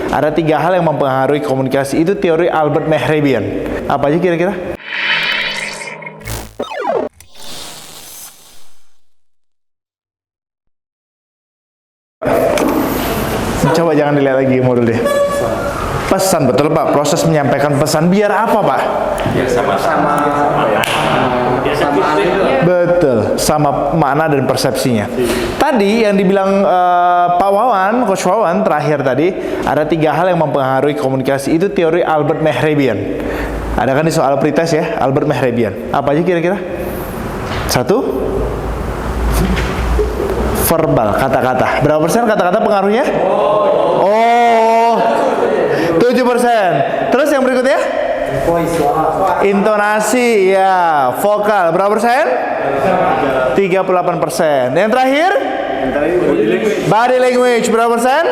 ada 3 hal yang mempengaruhi komunikasi. Itu teori Albert Mehrabian. Apa aja kira-kira? Coba jangan dilihat lagi modul deh. Pesan, betul Pak. Proses menyampaikan pesan biar apa Pak? Biar sama-sama. Betul, sama makna dan persepsinya. Tadi yang dibilang Pak Wawan, Coach Wawan terakhir tadi, ada 3 hal yang mempengaruhi komunikasi. Itu teori Albert Mehrabian. Ada kan di soal pretest ya, Albert Mehrabian. Apa aja kira-kira? 1, verbal, kata-kata. Berapa persen kata-kata pengaruhnya? Oh, 7%. Terus yang berikutnya? Intonasi, ya. Vokal, berapa persen? 38%. Yang terakhir? Body language, berapa persen?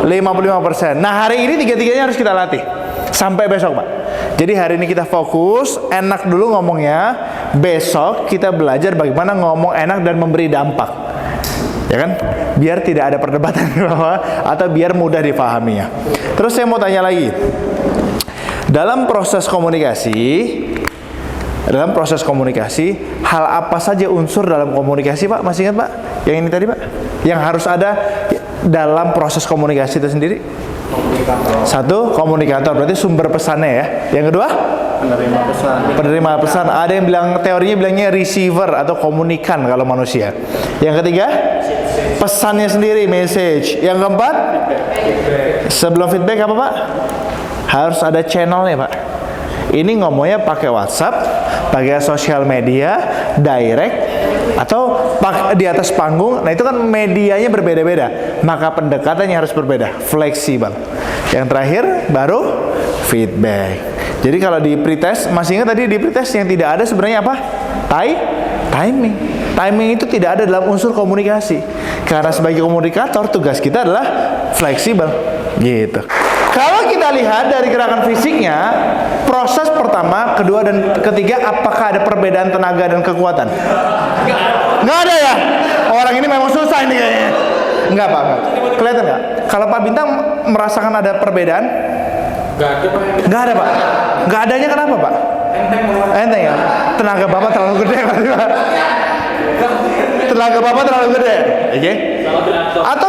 55%. Nah, hari ini 3-3-nya harus kita latih sampai besok Pak. Jadi hari ini kita fokus, enak dulu ngomongnya. Besok kita belajar bagaimana ngomong enak dan memberi dampak, ya kan? Biar tidak ada perdebatan di bawah, atau biar mudah difahaminya. Terus saya mau tanya lagi, dalam proses komunikasi, hal apa saja unsur dalam komunikasi Pak? Masih ingat Pak? Yang ini tadi Pak? Yang harus ada dalam proses komunikasi itu sendiri? 1, komunikator, berarti sumber pesannya ya. Yang kedua? Penerima pesan. Ada yang bilang, teorinya bilangnya receiver atau komunikan kalau manusia. Yang ketiga? Pesannya sendiri, message. Yang keempat? Sebelum feedback apa Pak? Harus ada channelnya Pak. Ini ngomongnya pakai WhatsApp, pakai sosial media, direct, atau di atas panggung. Nah itu kan medianya berbeda-beda, maka pendekatannya harus berbeda, fleksibel. Yang terakhir baru feedback. Jadi kalau di pretest, masih ingat tadi di pretest yang tidak ada sebenarnya apa? Timing. Timing itu tidak ada dalam unsur komunikasi. Karena sebagai komunikator tugas kita adalah fleksibel, gitu. Kalau kita lihat dari gerakan fisiknya, proses pertama, kedua, dan ketiga, apakah ada perbedaan tenaga dan kekuatan? Nggak ada ya? Orang ini memang susah ini kayaknya. Enggak Pak, enggak. Kelihatan nggak? Kalau Pak Bintang merasakan ada perbedaan? Nggak ada Pak. Nggak ada Pak. Nggak adanya kenapa Pak? Enteng ya? Tenaga Bapak terlalu gede Pak. Tenaga Bapak terlalu gede, oke? Atau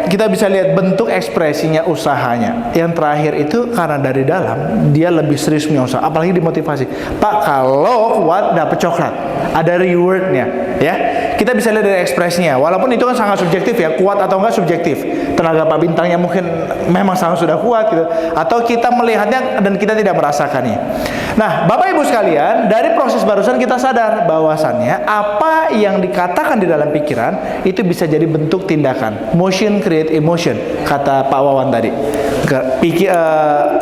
kita bisa lihat bentuk ekspresinya, usahanya. Yang terakhir itu karena dari dalam dia lebih serius punya usaha, apalagi dimotivasi. Pak, kalau kuat dapat coklat, ada rewardnya, ya. Kita bisa lihat dari ekspresinya, walaupun itu kan sangat subjektif ya, kuat atau enggak subjektif. Tenaga Pak Bintangnya mungkin memang sangat sudah kuat gitu, atau kita melihatnya dan kita tidak merasakannya. Nah, Bapak Ibu sekalian, dari proses barusan kita sadar bahwasannya apa yang dikatakan di dalam pikiran itu bisa jadi bentuk tindakan. Motion create emotion, kata Pak Wawan tadi.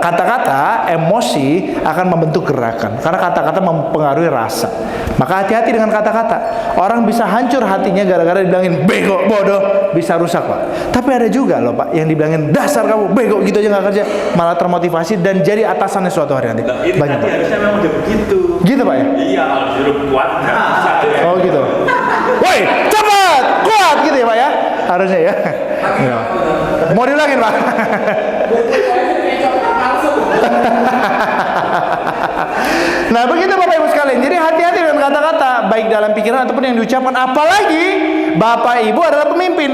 Kata-kata, emosi akan membentuk gerakan, karena kata-kata mempengaruhi rasa. Maka hati-hati dengan kata-kata. Orang bisa hancur hatinya gara-gara dibilangin bego, bodoh, bisa rusak Pak. Tapi ada juga loh Pak yang dibilangin dasar kamu bego gitu aja nggak kerja, malah termotivasi dan jadi atasannya suatu hari nanti. Banyak Pak. Harusnya memang udah begitu. Gitu Pak ya? Iya, kalau disuruh kuat nggak bisa. Oh gitu. Woi, cepat, kuat gitu ya Pak ya? Harusnya ya. Mau diulangin Pak? Nah begitu Bapak Ibu sekalian. Jadi hati-hati dengan kata-kata, baik dalam pikiran ataupun yang diucapkan. Apalagi Bapak Ibu adalah pemimpin,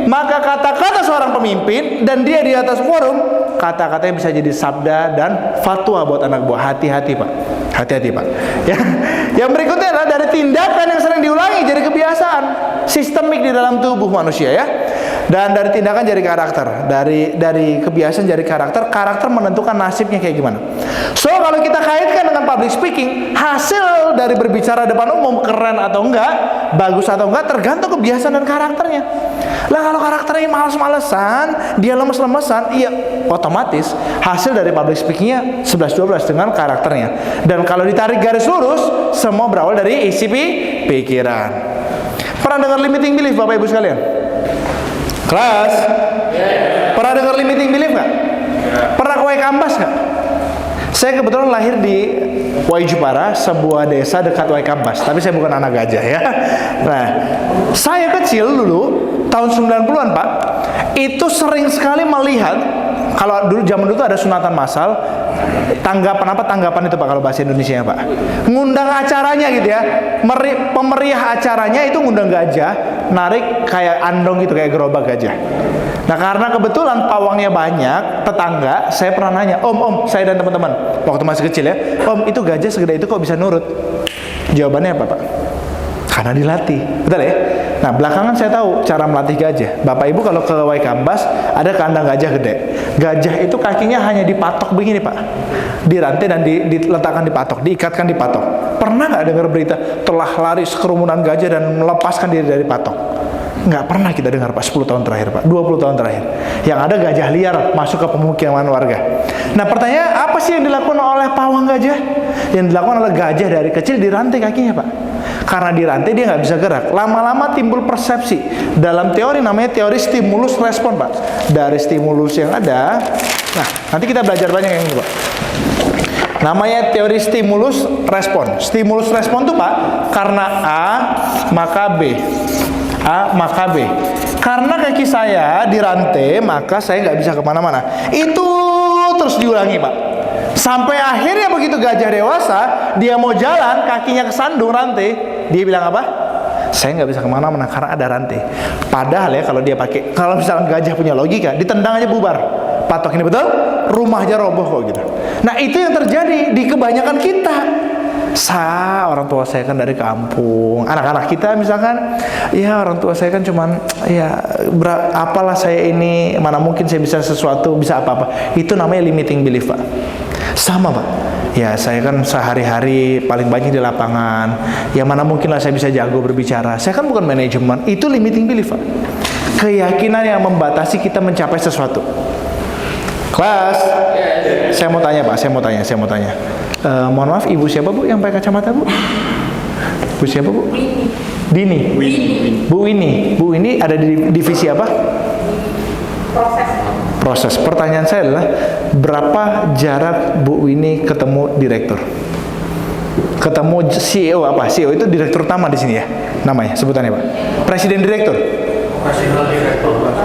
maka kata-kata seorang pemimpin dan dia di atas forum, kata-katanya bisa jadi sabda dan fatwa buat anak buah. Hati-hati Pak. Hati-hati Pak. Ya. Yang berikutnya adalah dari tindakan yang sering diulangi jadi kebiasaan sistemik di dalam tubuh manusia ya. Dan dari tindakan jadi karakter, dari kebiasaan jadi karakter menentukan nasibnya kayak gimana. So kalau kita kaitkan dengan public speaking, hasil dari berbicara depan umum keren atau enggak, bagus atau enggak, tergantung kebiasaan dan karakternya. Lah kalau karakternya males-malesan, dia lemes-lemesan, iya otomatis hasil dari public speakingnya 11-12 dengan karakternya. Dan kalau ditarik garis lurus, semua berawal dari isi pikiran. Pernah dengar limiting belief Bapak Ibu sekalian? Kelas? Pernah dengar limiting belief nggak? Pernah ke Waikambas nggak? Saya kebetulan lahir di Waijupara, sebuah desa dekat Waikambas. Tapi saya bukan anak gajah ya. Nah, saya kecil dulu, tahun 90-an Pak, itu sering sekali melihat Kalau dulu zaman dulu tuh ada sunatan massal, tanggapan itu Pak kalau bahasa Indonesia ya Pak. Ngundang acaranya gitu ya. Pemeriah acaranya itu ngundang gajah, narik kayak andong gitu, kayak gerobak gajah. Nah karena kebetulan pawangnya banyak, tetangga, saya pernah nanya, Om, saya dan teman-teman, waktu masih kecil ya, Om itu gajah segede itu kok bisa nurut? Jawabannya apa Pak? Karena dilatih, betul ya? Nah belakangan saya tahu cara melatih gajah. Bapak Ibu kalau ke Waikambas ada kandang gajah gede. Gajah itu kakinya hanya dipatok begini Pak, dirantai dan diletakkan dipatok, diikatkan dipatok. Pernah nggak dengar berita telah lari sekerumunan gajah dan melepaskan diri dari patok? Nggak pernah kita dengar Pak, 10 tahun terakhir Pak, 20 tahun terakhir. Yang ada gajah liar masuk ke pemukiman warga. Nah pertanyaan, apa sih yang dilakukan oleh pawang gajah? Yang dilakukan oleh gajah dari kecil dirantai kakinya Pak. Karena dirantai dia nggak bisa gerak. Lama-lama timbul persepsi. Dalam teori namanya teori stimulus respon Pak. Dari stimulus yang ada, nah nanti kita belajar banyak yang ini Pak. Namanya teori stimulus respon. Stimulus respon tuh Pak, karena A maka B. A maka B. Karena kaki saya dirantai, maka saya nggak bisa kemana-mana. Itu terus diulangi Pak. Sampai akhirnya begitu gajah dewasa, dia mau jalan, kakinya kesandung rantai, dia bilang apa? Saya nggak bisa kemana-mana karena ada rantai. Padahal ya kalau misalnya gajah punya logika, ditendang aja bubar. Patok ini betul, rumah aja roboh kok gitu. Nah itu yang terjadi di kebanyakan kita. Orang tua saya kan dari kampung, anak-anak kita misalkan, ya orang tua saya kan cuman, ya apalah saya ini, mana mungkin saya bisa sesuatu, bisa apa-apa. Itu namanya limiting belief Pak. Sama Pak, ya saya kan sehari-hari paling banyak di lapangan, ya mana mungkin lah saya bisa jago berbicara. Saya kan bukan manajemen, itu limiting belief Pak. Keyakinan yang membatasi kita mencapai sesuatu. Kelas, saya mau tanya Pak, saya mau tanya. Mohon maaf, ibu siapa Bu yang pakai kacamata Bu? Bu siapa Bu? Dini. Bu ini ada di divisi apa? Proses. Pertanyaan saya adalah berapa jarak Bu Winnie ketemu direktur? Ketemu CEO apa? CEO itu direktur utama di sini ya, namanya sebutannya Pak. Presiden direktur.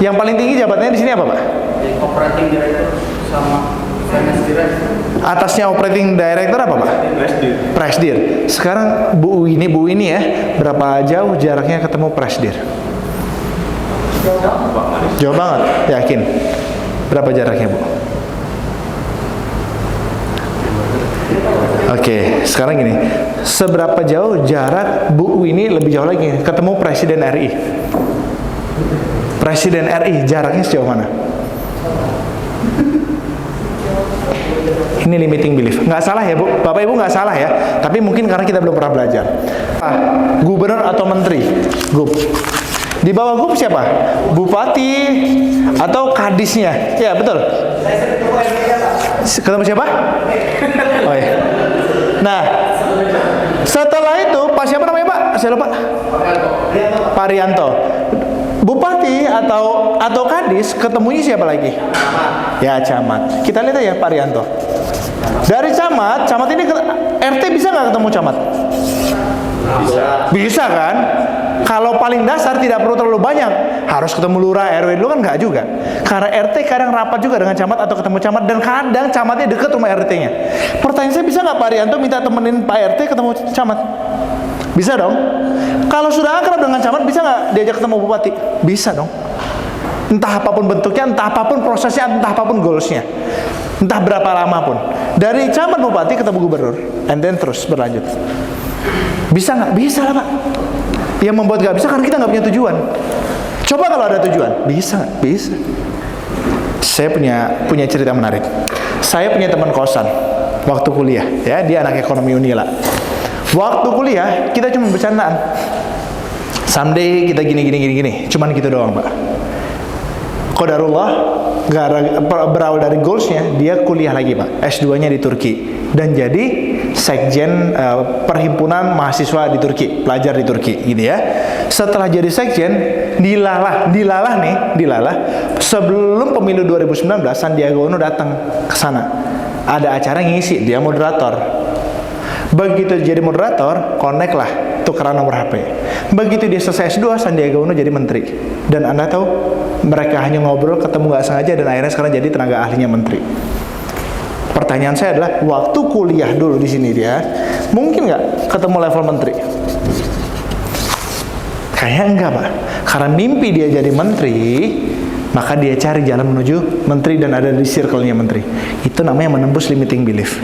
Yang paling tinggi jabatannya di sini apa Pak? Operating director sama finance director. Atasnya operating director apa Pak? Presdir. Sekarang Bu ini ya, berapa jauh jaraknya ketemu presdir? Jauh banget, yakin? Berapa jaraknya Bu? Oke, sekarang gini, seberapa jauh jarak Bu ini lebih jauh lagi ketemu Presiden RI? Presiden RI jaraknya sejauh mana? Ini limiting belief. Nggak salah ya Bu, Bapak Ibu nggak salah ya. Tapi mungkin karena kita belum pernah belajar. Gubernur atau menteri? Gub. Di bawah gub siapa? Bupati atau kadisnya? Ya betul. Ketemu siapa? Oh ya. Nah, setelah itu Pak siapa namanya Pak? Saya lupa. Pak Rianto. Bupati atau kadis ketemunya siapa lagi? Ya camat. Kita lihat ya Pak Rianto. Dari camat ini RT bisa nggak ketemu camat? Bisa kan? Kalau paling dasar tidak perlu terlalu banyak, harus ketemu lurah, RW dulu kan nggak juga. Karena RT kadang rapat juga dengan camat atau ketemu camat, dan kadang camatnya deket rumah RT-nya. Pertanyaan saya, bisa nggak Pak Rianto minta temenin Pak RT ketemu camat? Bisa dong. Kalau sudah akrab dengan camat, bisa nggak diajak ketemu bupati? Bisa dong. Entah apapun bentuknya, entah apapun prosesnya, entah apapun goalsnya, entah berapa lama pun. Dari camat bupati ketemu gubernur, and then terus berlanjut. Bisa nggak? Bisa lah Pak. Yang membuat nggak bisa karena kita nggak punya tujuan. Coba kalau ada tujuan, bisa nggak? Bisa. Saya punya cerita menarik. Saya punya teman kosan waktu kuliah, ya dia anak ekonomi Unila. Waktu kuliah kita cuma bercandaan. Someday kita gini. Cuman gitu doang Pak. Qadarullah, berawal dari goalsnya, dia kuliah lagi Pak, S2-nya di Turki, dan jadi sekjen perhimpunan mahasiswa di Turki, pelajar di Turki gitu ya. Setelah jadi sekjen, dilalah sebelum pemilu 2019, Sandiaga Uno datang ke sana, ada acara ngisi, dia moderator. Begitu jadi moderator, connect lah, tukeran nomor HP. Begitu dia selesai S2, Sandiaga Uno jadi menteri. Dan Anda tahu, mereka hanya ngobrol, ketemu nggak sengaja, dan akhirnya sekarang jadi tenaga ahlinya menteri. Pertanyaan saya adalah, waktu kuliah dulu di sini dia, mungkin nggak ketemu level menteri? Kayaknya enggak, Pak. Karena mimpi dia jadi menteri, maka dia cari jalan menuju menteri dan ada di circle-nya menteri. Itu namanya menembus limiting belief.